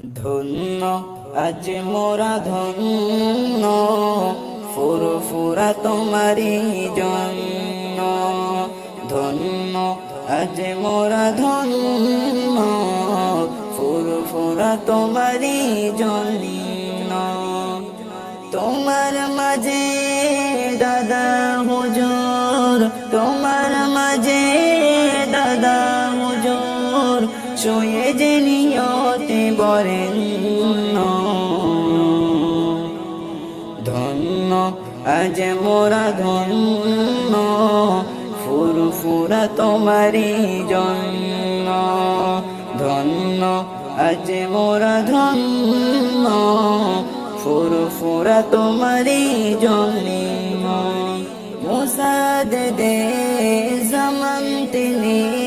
ধন্য আজ মোরা ধন্য, ফুরফুরা তোমারি জন্য। ধন্য আজ মোরা ধন্য, ফুরফুরা তোমারি জন্য। তোমার মাঝে দাদা হুজুর, তোমার মাঝে দাদা হুজুর, শুয়ে যে নিয়তে বরেণ্য। ধন্য আজ মোরা ধন্য, ফুরফুরা তোমারি জন্য। ধন্য আজ মোরা ধন্য, ফুরফুরা তোমারি জন্য। মুসাদ দে জামান তিনি,